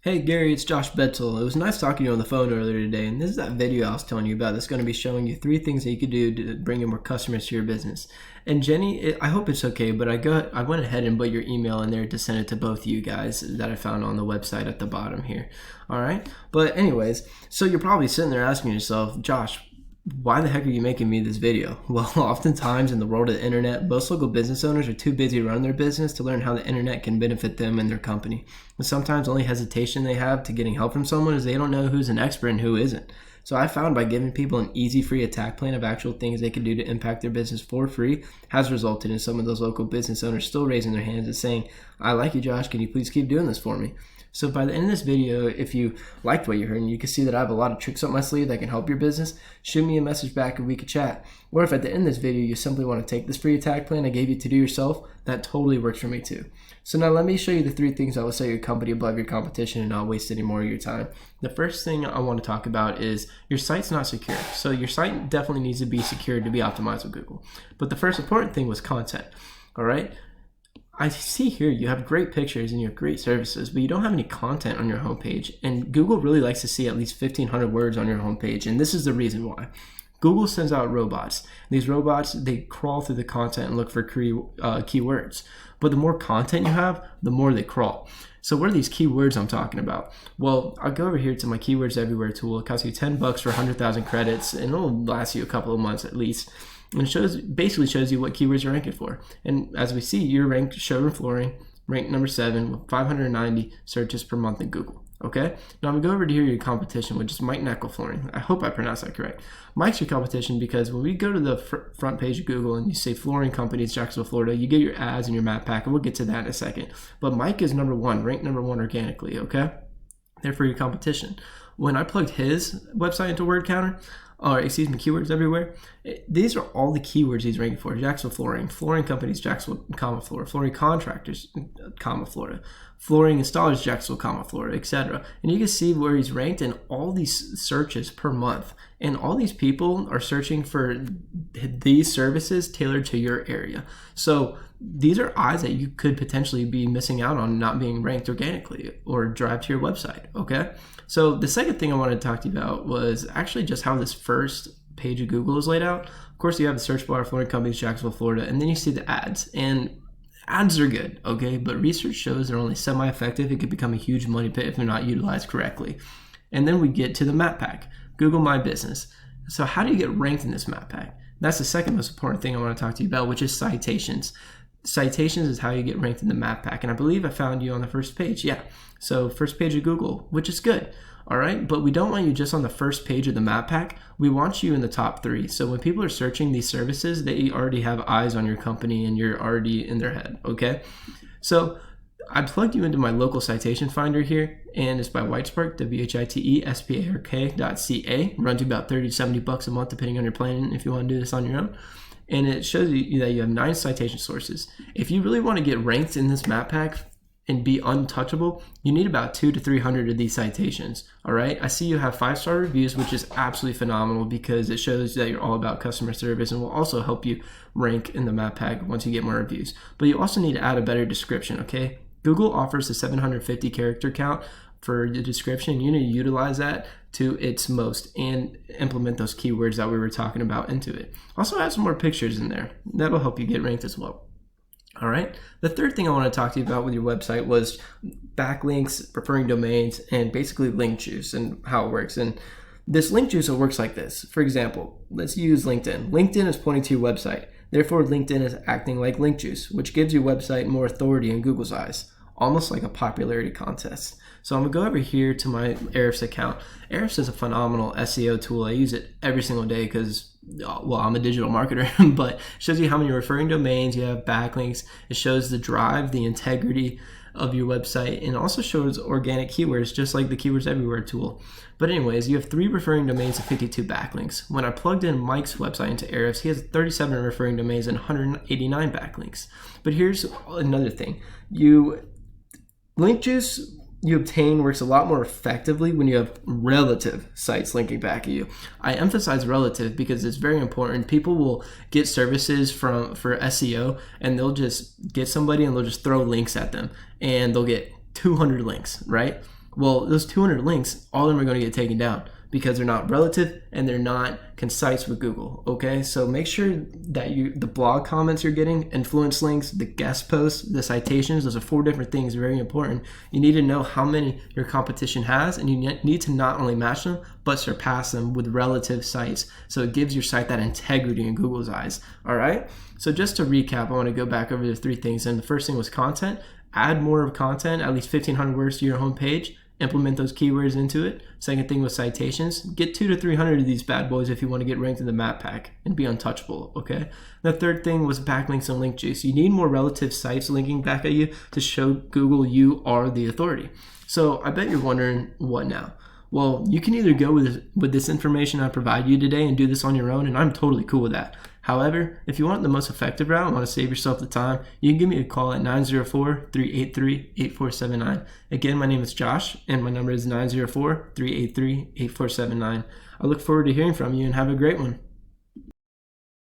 Hey Gary, it's Josh Betzel. It was nice talking to you on the phone earlier today, and this is that video I was telling you about that's going to be showing you 3 things that you could do to bring in more customers to your business. And Jenny, I hope it's okay, but I went ahead and put your email in there to send it to both you guys that I found on the website at the bottom here. All right? But anyways, so you're probably sitting there asking yourself, Josh, why the heck are you making me this video? Well, oftentimes in the world of the internet, most local business owners are too busy running their business to learn how the internet can benefit them and their company. And sometimes the only hesitation they have to getting help from someone is they don't know who's an expert and who isn't. So I found by giving people an easy free attack plan of actual things they can do to impact their business for free has resulted in some of those local business owners still raising their hands and saying, I like you, Josh, can you please keep doing this for me? So by the end of this video, if you liked what you heard and you can see that I have a lot of tricks up my sleeve that can help your business, shoot me a message back and we could chat. Or if at the end of this video you simply want to take this free attack plan I gave you to do yourself, that totally works for me too. So now let me show you the 3 things that will set your company above your competition and not waste any more of your time. The first thing I want to talk about is your site's not secure. So your site definitely needs to be secured to be optimized with Google. But the first important thing was content. All right. I see here you have great pictures and you have great services, but you don't have any content on your homepage. And Google really likes to see at least 1,500 words on your homepage. And this is the reason why. Google sends out robots. These robots, they crawl through the content and look for keywords. But the more content you have, the more they crawl. So what are these keywords I'm talking about? Well, I'll go over here to my Keywords Everywhere tool. It costs you $10 for 100,000 credits, and it'll last you a couple of months at least. And it basically shows you what keywords you're ranking for. And as we see, you're ranked showroom flooring, ranked number 7 with 590 searches per month in Google. Okay, now I'm gonna go over to here your competition, which is Mike Neckel Flooring. I hope I pronounced that correct. Mike's your competition because when we go to the front page of Google and you say flooring companies, Jacksonville, Florida, you get your ads and your map pack, and we'll get to that in a second. But Mike is number 1, ranked number 1 organically. Okay, therefore your competition. When I plugged his website into word counter, Keywords Everywhere, these are all the keywords he's ranking for. Jacksonville Flooring, flooring companies, Jacksonville, Florida, flooring contractors, Florida, flooring installers, Jacksonville, Florida, etc. And you can see where he's ranked in all these searches per month. And all these people are searching for these services tailored to your area. So these are eyes that you could potentially be missing out on not being ranked organically or drive to your website, okay? So the second thing I wanted to talk to you about was actually just how this first page of Google is laid out. Of course, you have the search bar, flooring companies, Jacksonville, Florida, and then you see the ads. And ads are good, okay? But research shows they're only semi-effective. It could become a huge money pit if they're not utilized correctly. And then we get to the map pack, Google My Business. So how do you get ranked in this map pack? That's the second most important thing I want to talk to you about, which is citations. Citations is how you get ranked in the map pack. And I believe I found you on the first page. Yeah. So first page of Google, which is good. All right. But we don't want you just on the first page of the map pack. We want you in the top 3. So when people are searching these services, they already have eyes on your company and you're already in their head. Okay. So I plugged you into my local citation finder here, and it's by Whitespark, WHITESPARK.ca. Runs you about $30 to $70 a month, depending on your plan, if you want to do this on your own. And it shows you that you have 9 citation sources. If you really want to get ranked in this map pack and be untouchable, you need about 200 to 300 of these citations. All right. I see you have 5-star reviews, which is absolutely phenomenal because it shows that you're all about customer service and will also help you rank in the map pack once you get more reviews. But you also need to add a better description. Okay. Google offers a 750 character count for the description. You need to utilize that to its most and implement those keywords that we were talking about into it. Also add some more pictures in there. That'll help you get ranked as well. All right. The third thing I want to talk to you about with your website was backlinks, referring domains, and basically link juice and how it works. And this link juice works like this. For example, let's use LinkedIn. LinkedIn is pointing to your website. Therefore, LinkedIn is acting like link juice, which gives your website more authority in Google's eyes. Almost like a popularity contest. So I'm gonna go over here to my Ahrefs account. Ahrefs is a phenomenal SEO tool. I use it every single day because, well, I'm a digital marketer, but it shows you how many referring domains you have, backlinks. It shows the drive, the integrity of your website, and also shows organic keywords, just like the Keywords Everywhere tool. But anyways, you have 3 referring domains and 52 backlinks. When I plugged in Mike's website into Ahrefs, he has 37 referring domains and 189 backlinks. But here's another thing. Link juice you obtain works a lot more effectively when you have relative sites linking back at you. I emphasize relative because it's very important. People will get services for SEO and they'll just get somebody and they'll just throw links at them and they'll get 200 links, right? Well, those 200 links, all of them are going to get taken down because they're not relative and they're not concise with Google. Okay, so make sure that the blog comments you're getting, influence links, the guest posts, the citations, those are 4 different things, very important. You need to know how many your competition has, and you need to not only match them but surpass them with relative sites, so it gives your site that integrity in Google's eyes. All right, so just to recap, I want to go back over the 3 things. And the first thing was content. Add more of content, at least 1,500 words to your homepage. Implement those keywords into it. Second thing was citations. Get 200 to 300 of these bad boys if you want to get ranked in the map pack and be untouchable, okay? The third thing was backlinks and link juice. You need more relative sites linking back at you to show Google you are the authority. So I bet you're wondering, what now? Well, you can either go with this information I provide you today and do this on your own, and I'm totally cool with that. However, if you want the most effective route and want to save yourself the time, you can give me a call at 904-383-8479. Again, my name is Josh, and my number is 904-383-8479. I look forward to hearing from you, and have a great one.